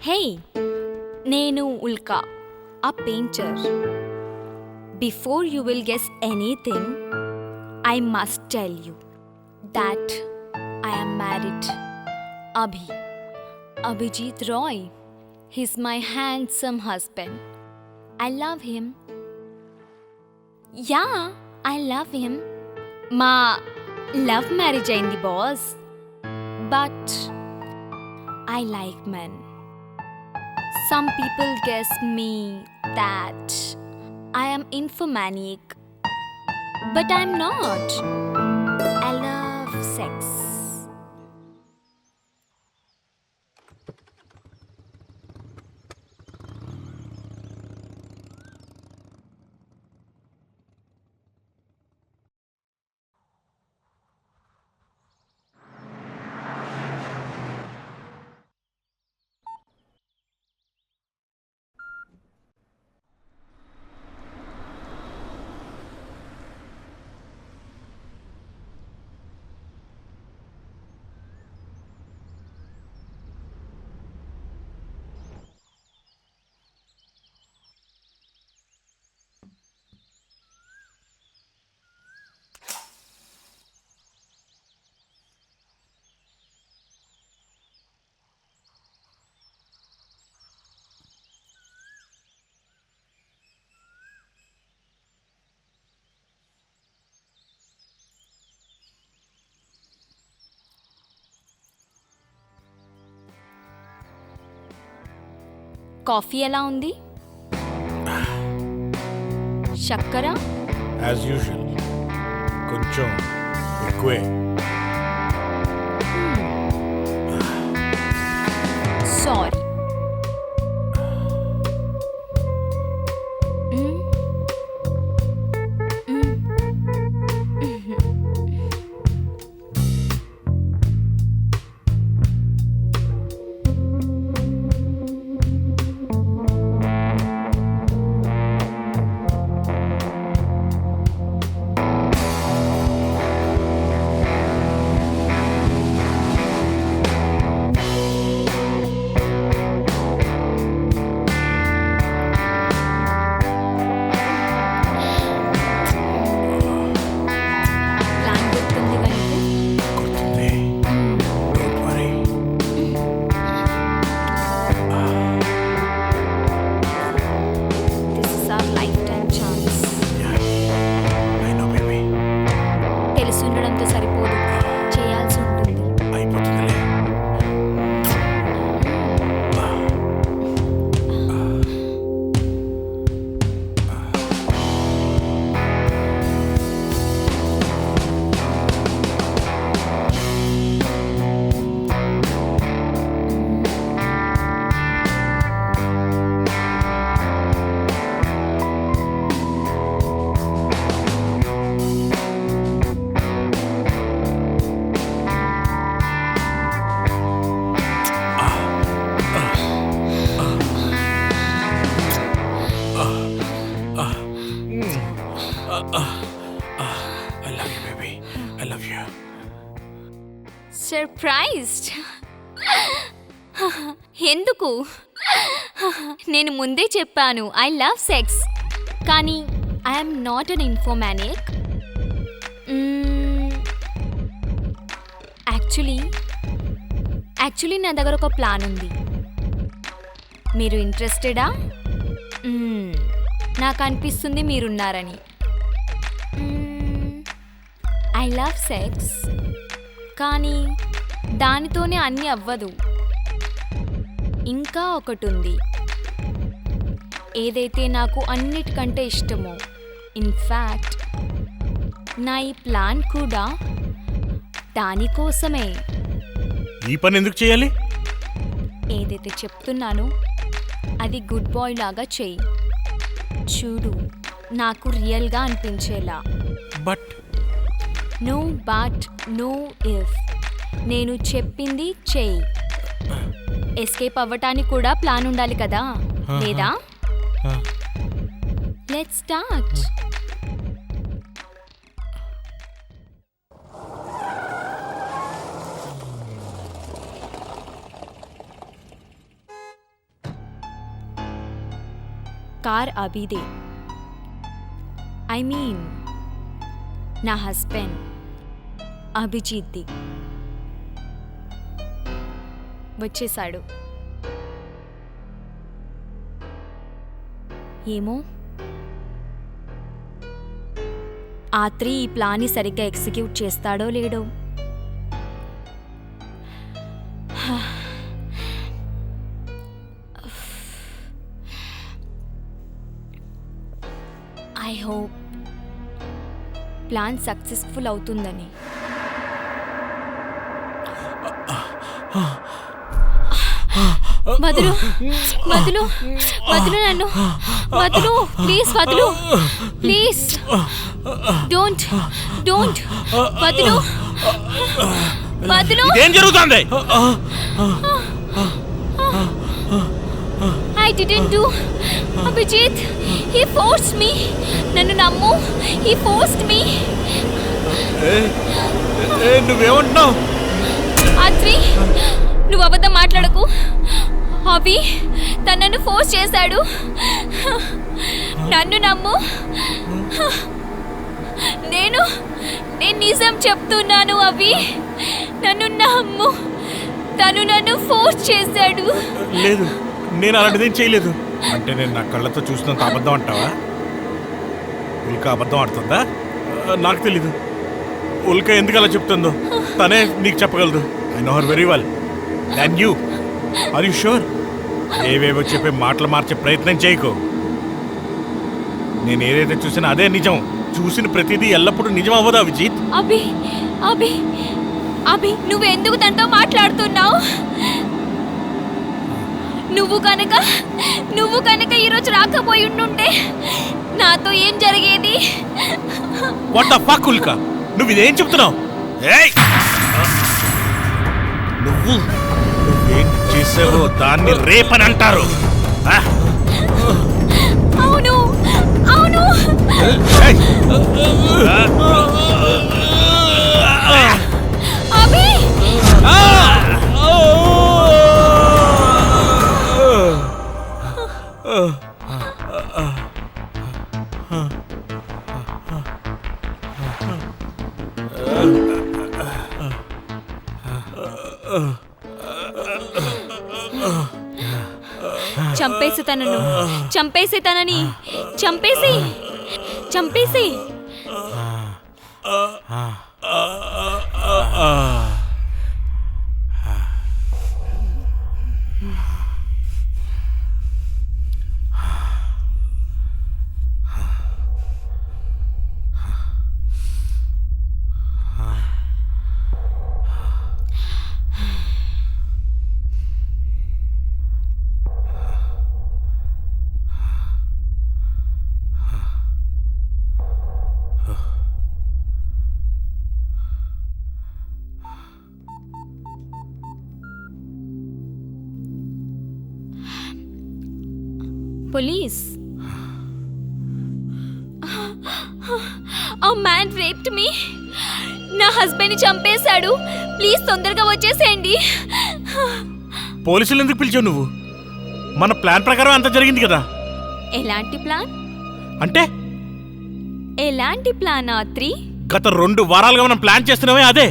హే, నేను ఉల్కా, a painter. Before you will guess anything, I must tell you that I am married. Abhijit Roy. He's my handsome husband. I love him. Yeah, I love him. మా love marriage అయింది boss. But I like men. Some people guess me that I am infomaniac, but I'm not. I love sex. Coffee ఎలా ఉంది? చక్కెర as usual కొంచెం ఎక్కువే. Sorry. I love you, baby. I love you. Surprised. ఎందుకు? నేను ముందే చెప్పాను I love sex, కానీ ఐఎమ్ నాట్ అన్ ఇన్ఫోమానియక్. యాక్చువల్లీ నా దగ్గర ఒక ప్లాన్ ఉంది. మీరు ఇంట్రెస్టెడా? నాకు అనిపిస్తుంది మీరున్నారని. ఐ లవ్ సెక్స్, కానీ దానితోనే అన్నీ అవ్వదు. ఇంకా ఒకటి ఉంది, ఏదైతే నాకు అన్నిటికంటే ఇష్టమో. ఇన్ఫ్యాక్ట్ నా ఈ ప్లాన్ కూడా దానికోసమే. ఈ పని ఎందుకు చేయాలి? ఏదైతే చెప్తున్నానో అది గుడ్ బాయ్ లాగా చెయ్యి. చూడు, నాకు రియల్గా అనిపించేలా. But no if. నేను చెప్పింది చెయ్యి. ఎస్కేప్ అవ్వటానికి కూడా ప్లాన్ ఉండాలి కదా, లేదా? Let's start. కార్ అభిదే. ఐ మీన్ నా హస్బెండ్ అభిజిత్ది. వచ్చేసాడు. ఏమో ఆత్రి ఈ ప్లాన్ని సరిగ్గా ఎగ్జిక్యూట్ చేస్తాడో లేడో. ఐ హోప్ ప్లాన్ సక్సెస్ఫుల్ అవుతుందని. వదులు వదులు వదులు నన్ను వదులు ప్లీజ్ వదులు ప్లీజ్ డోంట్ డోంట్ వదులు వదులు. ఏం జరుగుతుంది? I didn't do. Abhijit, he forced me. నన్ను నమ్ము, he forced me. నువ్వేమంటున్నావు? ఆత్రి, నువ్వు అబద్ధం మాట్లాడకు. అభి తను నన్ను ఫోర్స్ చేశాడు. నన్ను నమ్ము. నేను నిజం చెప్తున్నాను అభి, నన్ను నమ్ము. తను నన్ను ఫోర్స్ చేశాడు. లేదు, నేను అలాంటిదేం చేయలేదు. అంటే నేను నా కళ్ళతో చూసినంత అబద్ధం అంటావా? ఉల్కా అబద్ధం ఆడుతుందా? నాకు తెలీదు. ఉల్కా ఎందుకు అలా చెప్తుందో తనే నీకు చెప్పగలదు. I know her very well. And you are you sure? ఏవేవో చెప్పే మాటలు మార్చే ప్రయత్నం చేయకు. నేను ఏదైతే చూసినా అదే నిజం. చూసిన ప్రతిదీ ఎల్లప్పుడూ నిజం అవ్వదా అభిజిత్? అభి అభి అభి నువ్వు ఎందుకు తనతో మాట్లాడుతున్నావు? నువ్వు కనుక ఈరోజు రాకపోయి ఉండుంటే నాతో ఏం జరిగేది? వాట్ ద ఫక్ ఉల్కా, నువ్వు ఇదేం చెప్తున్నావు? నువ్వేం చేసావో దాన్ని రేపని అంటారు. అవును అవును. అభి చంపేసి తనను, చంపేసి తనని, చంపేసి చంపేసి. Police. A man raped me. నా హస్బెండ్ని చంపేశాడు. ప్లీజ్ తొందరగా వచ్చేసేయండి. పోలీసులు ఎందుకు పిలిచావు నువ్వు? మన ప్లాన్ ప్రకారం అంత జరిగింది కదా. ఎలాంటి ప్లాన్? అంటే ఎలాంటి ప్లాన్ ఆత్రి? గత 2 వారాలుగా మనం ప్లాన్ చేస్తున్నామే అదే.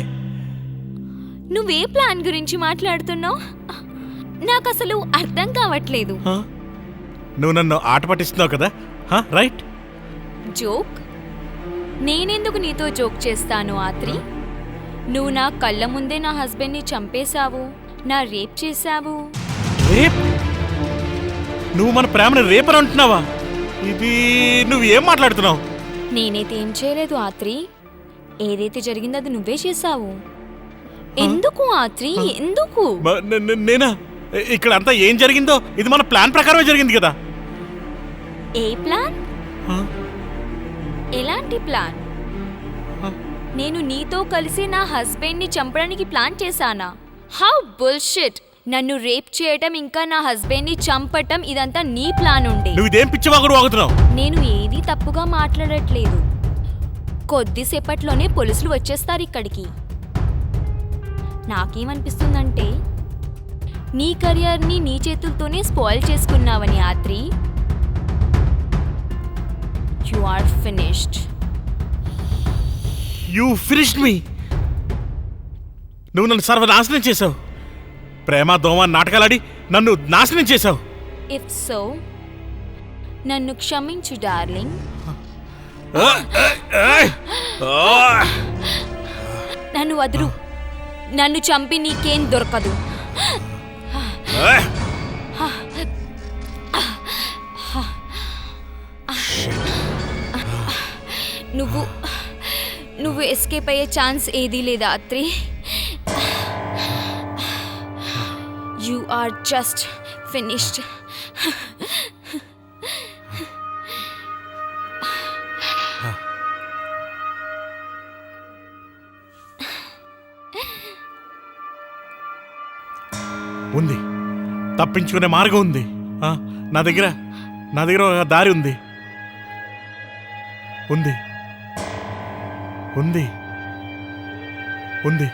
నువ్వే ప్లాన్ గురించి మాట్లాడుతున్నావు? నాకు అసలు అర్థం కావట్లేదు. నువ్వు నన్ను ఆట పట్టిస్తున్నావు కదా, రైట్? జోక్? నేనెందుకు నీతో జోక్ చేస్తాను ఆత్రి? నువ్వు నా కళ్ళ ముందే నా హస్బెండ్ని చంపేశావు, నా రేప్ చేశావు. రేప్? నువ్వు మన ప్రేమను రేప్ అని అంటున్నావా? ఇది నువ్వు ఏం మాట్లాడుతున్నావు? నేనైతే ఏం చేయలేదు ఆత్రి. ఏదైతే జరిగిందో అది నువ్వే చేశావు. ఎందుకు ఆత్రి, ఎందుకు? నేనా? ఇక్కడ అంతా ఏం జరిగిందో ఇది మన ప్లాన్ ప్రకారమే జరిగింది కదా. ఏ ప్లాన్? ఎలాంటి ప్లాన్? నేను నీతో కలిసి నా హస్బెండ్ని చంపడానికి ప్లాన్ చేశానా? How bullshit! నన్ను రేప్ చేయటం ఇంకా నా హస్బెండ్ని చంపటం ఇదంతా నీ ప్లాన్ ఉండే. నువ్వు ఇదేం పిచ్చివాగుడు వాగుతున్నావు? నేను ఏది తప్పుగా మాట్లాడట్లేదు. కొద్దిసేపట్లోనే పోలీసులు వచ్చేస్తారు ఇక్కడికి. నాకేమనిపిస్తుందంటే నీ కెరియర్ని నీ చేతులతోనే స్పాయిల్ చేసుకున్నావని Atri. You are finished. You finished me. నువ్వు నన్ను సర్వనాశనం చేశావు. ప్రేమ దోమ నాటకాలాడి నన్ను నాశనం చేశావు. If so, నన్ను క్షమించు డార్లింగ్. నన్ను వదులు. నన్ను చంపి నీకేం దొరకదు. నువ్వు ఎస్కేప్ అయ్యే ఛాన్స్ ఏదీ లేదా Atri. You are just finished. ఉంది, తప్పించుకునే మార్గం ఉంది. నా దగ్గర ఒక దారి ఉంది. ఉంది ఉంది ఉంది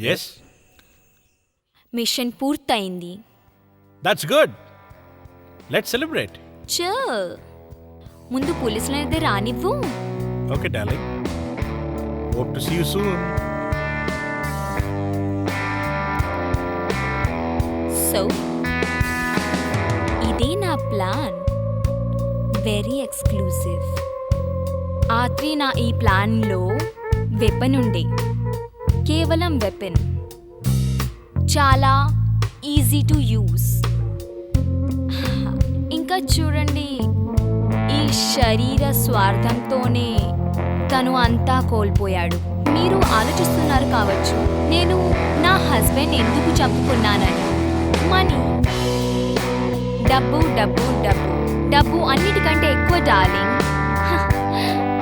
Yes. మిషన్ పూర్తయింది. That's good. Let's celebrate. చల్, ముందు పోలీసుల దగ్గర రానివ్వు. Okay, darling. Hope to see you soon. So ఇదే నా ప్లాన్. Very exclusive. ఆత్రి నా ఈ ప్లాన్లో వెపన్ ఉండే. కేవలం వెపన్, చాలా ఈజీ టు యూస్. ఇంకా చూడండి, ఈ శరీర స్వార్థంతోనే తను అంతా కోల్పోయాడు. మీరు ఆలోచిస్తున్నారు కావచ్చు, నేను నా హస్బెండ్ ఎందుకు చంపుకున్నానని. మనీ, డబ్బు డబ్బు డబ్బు డబ్బు అన్నిటికంటే ఎక్కువ డార్లింగ్.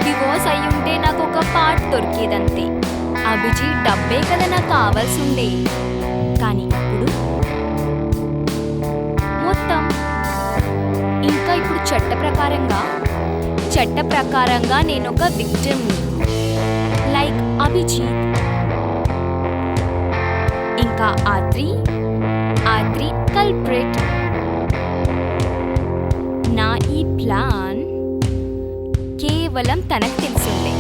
డివోర్స్ అయి ఉంటే నాకు ఒక పార్ట్ దొరికేదంతే. అభిజిత్ డబ్బే కదా నాకు కావాల్సి ఉండే. కానీ ఇప్పుడు మొత్తం, ఇంకా ఇప్పుడు చట్ట ప్రకారంగా నేను ఒక విక్టిమ్ని, లైక్ అభిజిత్. ఇంకా ఆత్రి కల్ప్రిట్. నా ఈ ప్లాన్ కేవలం తనకు తెలిసిందే.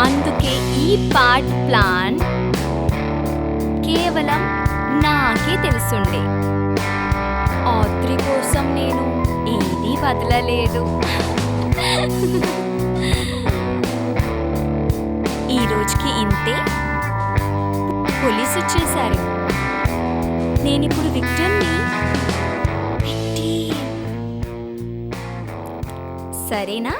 అందుకే ఈ పార్ట్ ప్లాన్ కేవలం నాకే తెలుసుండే. ఆత్రి కోసం నేను ఏదీ వదలలేదు. ఈ రోజుకి ఇంతే. పోలీసు వచ్చేశారు. నేనిప్పుడు విక్టిమ్ని. సరేనా?